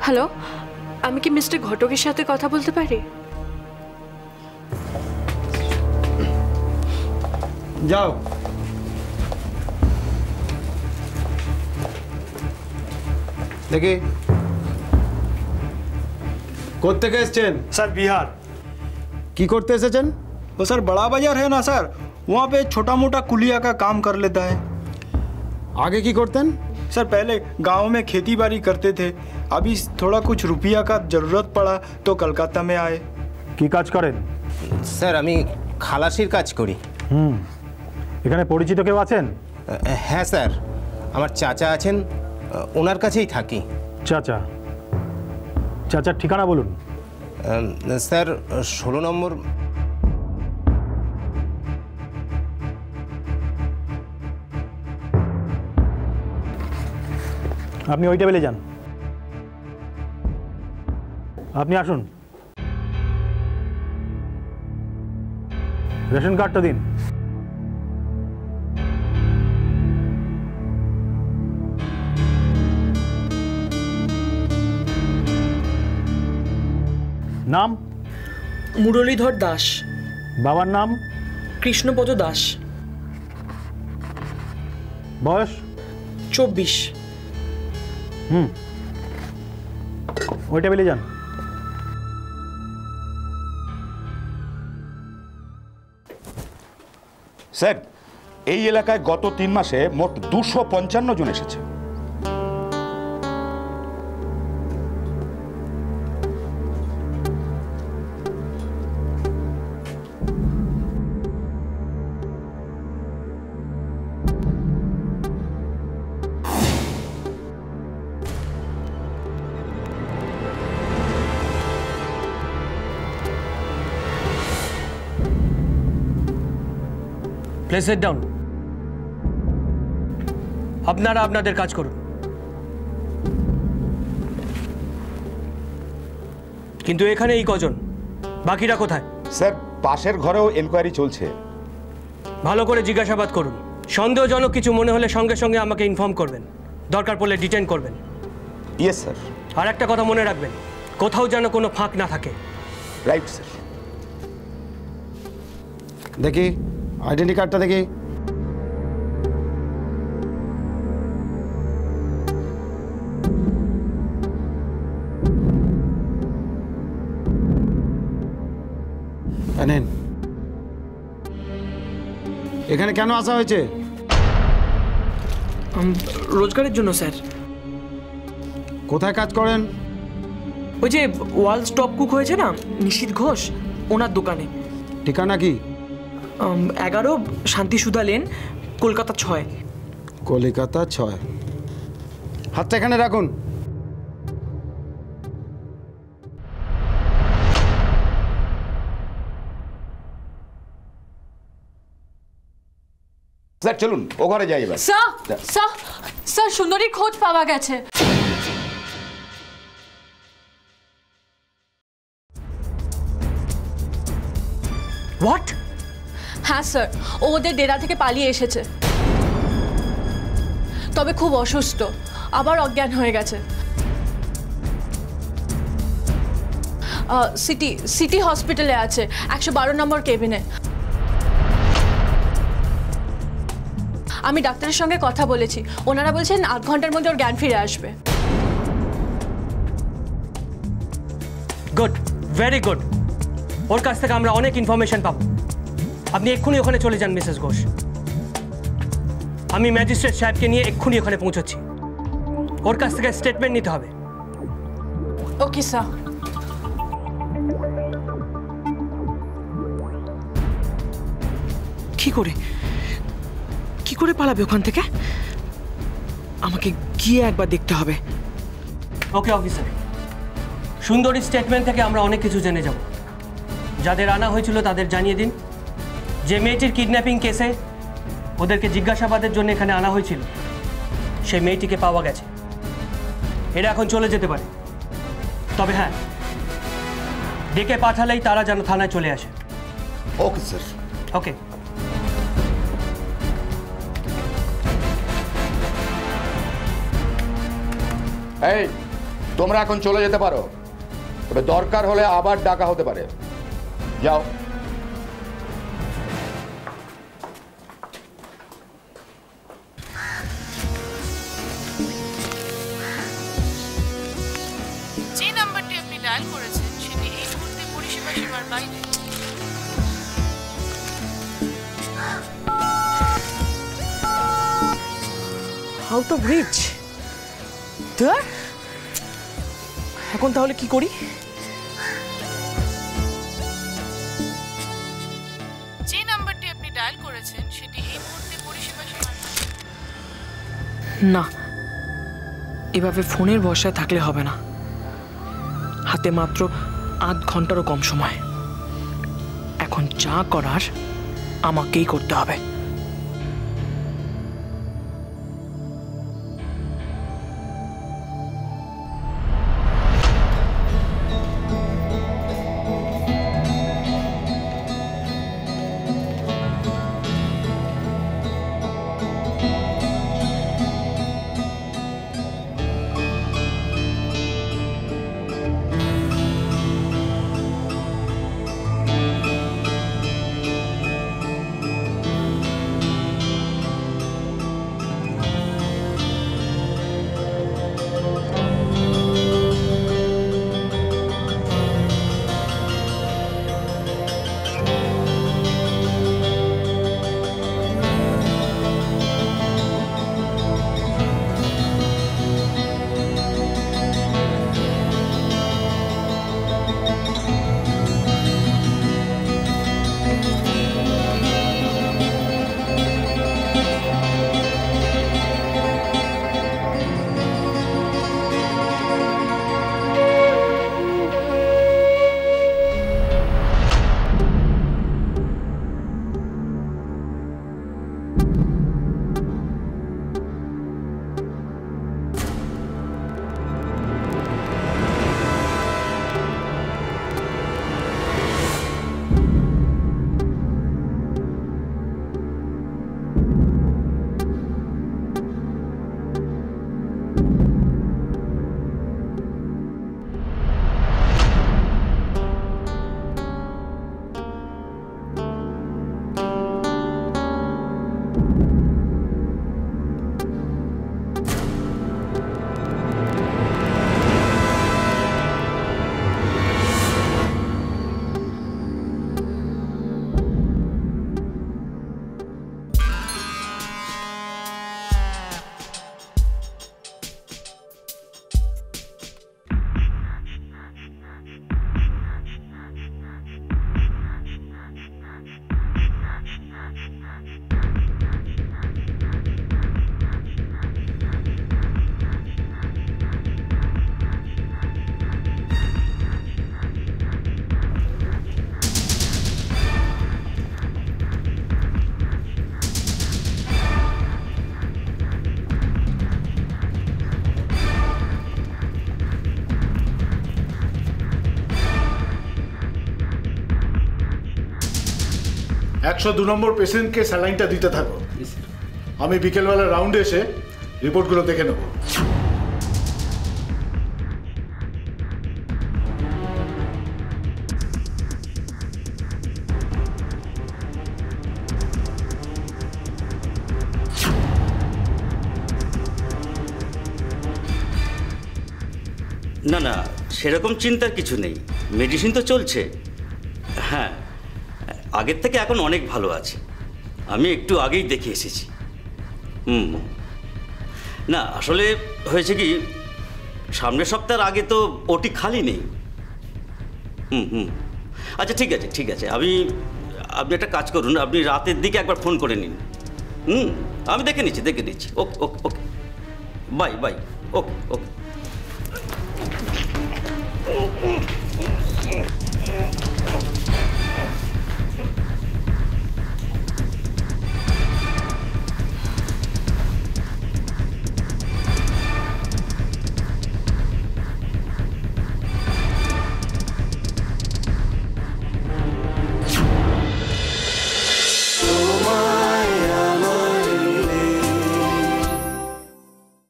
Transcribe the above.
Hello, আমি কি mister ঘটকের সাথে কথা বলতে পারি? যাও। দেখি কোত্থেকে এসেছেন? सर बिहार। কি করতে এসেছেন? वो सर बड़ा बाजार है ना सर, वहाँ पे छोटा मोटा कुलिया का काम कर लेता है। আগে কি করতেন? सर पहले गांव में खेती बाड़ी करते थे, अभी थोड़ा कुछ रुपया का ज़रूरत पड़ा तो कलकत्ता में आए। কি কাজ করেন? স্যার আমি খালাসির কাজ করি। এখানে পরিচিত কেউ আছেন? হ্যাঁ স্যার, আমার চাচা আছেন, ওনার কাছেই থাকি। চাচা, চাচার ঠিকানা বলুন। স্যার 16 নম্বর। আপনি ওই টেবিলে যান। আপনি আসুন, রেশন কার্ডটা দিন। নাম? মুরলীধর দাস। বাবার নাম? কৃষ্ণপদ দাস। বয়স? 24। ওই টেবিলে যান। স্যার, এই এলাকায় গত 3 মাসে মোট 255 জন এসেছে। Please sit down. আপনারা আপনাদের কাজ করুন, কিন্তু এখানে এই কজন, বাকিরা কোথায়? স্যার, পাশের ঘরেও এনকোয়ারি চলছে। ভালো করে জিজ্ঞাসাবাদ করুন। সন্দেহজনক কিছু মনে হলে সঙ্গে সঙ্গে আমাকে ইনফর্ম করবেন, দরকার পড়লে ডিটেইন করবেন। Yes sir. আর একটা কথা মনে রাখবেন, কোথাও যেন কোনো ফাঁক না থাকে। Right sir. দেখি আইডেন্টি কার্ডটা দেখি। নেন। এখানে কেন আসা হয়েছে? রোজগারের জন্য স্যার। কোথায় কাজ করেন? ওই যে ওয়াল স্টপ কুক হয়েছে না, নিশীথ ঘোষ, ওনার দোকানে। ঠিকানা কি? 11 শান্তিসুধা লেন, কলকাতা 6। কলকাতা 6। হাতটা এখানে রাখুন। স্যার চলুন, ও ঘরে যাই এবার। স্যার, স্যার, স্যার, সুন্দরীর খোঁজ পাওয়া গেছে। হোয়াট? হ্যাঁ স্যার, ও ওদের ডেরা থেকে পালিয়ে এসেছে, তবে খুব অসুস্থ, আবার অজ্ঞান হয়ে গেছে। সিটি হসপিটালে আছে, 112 নম্বর কেবিনে। আমি ডাক্তারের সঙ্গে কথা বলেছি, ওনারা বলছেন 8 ঘন্টার মধ্যে ওর জ্ঞান ফিরে আসবে। Good, very good. ওর কাছ থেকে আমরা অনেক ইনফরমেশন পাবো। আপনি এক্ষুনি ওখানে চলে যান মিসেস ঘোষ। আমি ম্যাজিস্ট্রেট সাহেবকে নিয়ে এক্ষুনি ওখানে পৌঁছচ্ছি। ওর কাছ থেকে স্টেটমেন্ট নিতে হবে। Okay sir. কি করে পালাবে ওখান থেকে? আমাকে গিয়ে একবার দেখতে হবে। ওকে অফিসার, সুন্দরী স্টেটমেন্ট থেকে আমরা অনেক কিছু জেনে যাব। যাদের আনা হয়েছিল তাদের জানিয়ে দিন যে মেয়েটির কিডন্যাপিং কেসে ওদেরকে জিজ্ঞাসাবাদের জন্য এখানে আনা হয়েছিল, সেই মেয়েটিকে পাওয়া গেছে। এরা এখন চলে যেতে পারে, তবে হ্যাঁ, ডেকে পাঠালেই তারা যেন থানায় চলে আসে। Okay sir. ওকে। এই তোমরা এখন চলে যেতে পারো, তবে দরকার হলে আবার ডাকা হতে পারে। যাও। যে নাম্বারটি আপনি ডায়াল করেছেন সেটি এই মুহূর্তে পরিষেবা সীমার বাইরে। Out of reach. এখন তাহলে কি করি? যে নাম্বারটি আপনি ডায়াল করেছেন সেটি এই মুহূর্তে পরিষেবা সীমার বাইরে। না, এভাবে ফোনের ভরসায় থাকলে হবে না। হাতে মাত্র 8 ঘন্টারও কম সময়। এখন যা করার আমাকেই করতে হবে। একশো 2 নম্বর পেশেন্টকে স্যালাইনটা দিতে থাকো। আমি বিকেলবেলা রাউন্ডে এসে রিপোর্টগুলো দেখে নেব। না না, সেরকম চিন্তার কিছু নেই, মেডিসিন তো চলছে। হ্যাঁ, আগের থেকে এখন অনেক ভালো আছে। আমি একটু আগেই দেখে এসেছি। না আসলে হয়েছে কি, সামনের সপ্তাহের আগে তো ওটি খালি নেই। আচ্ছা ঠিক আছে ঠিক আছে, আপনি একটা কাজ করুন, আপনি রাতের দিকে একবার ফোন করে নিন। আমি দেখে নিচ্ছি। ওকে ওকে ওকে, বাই বাই, ওকে ওকে।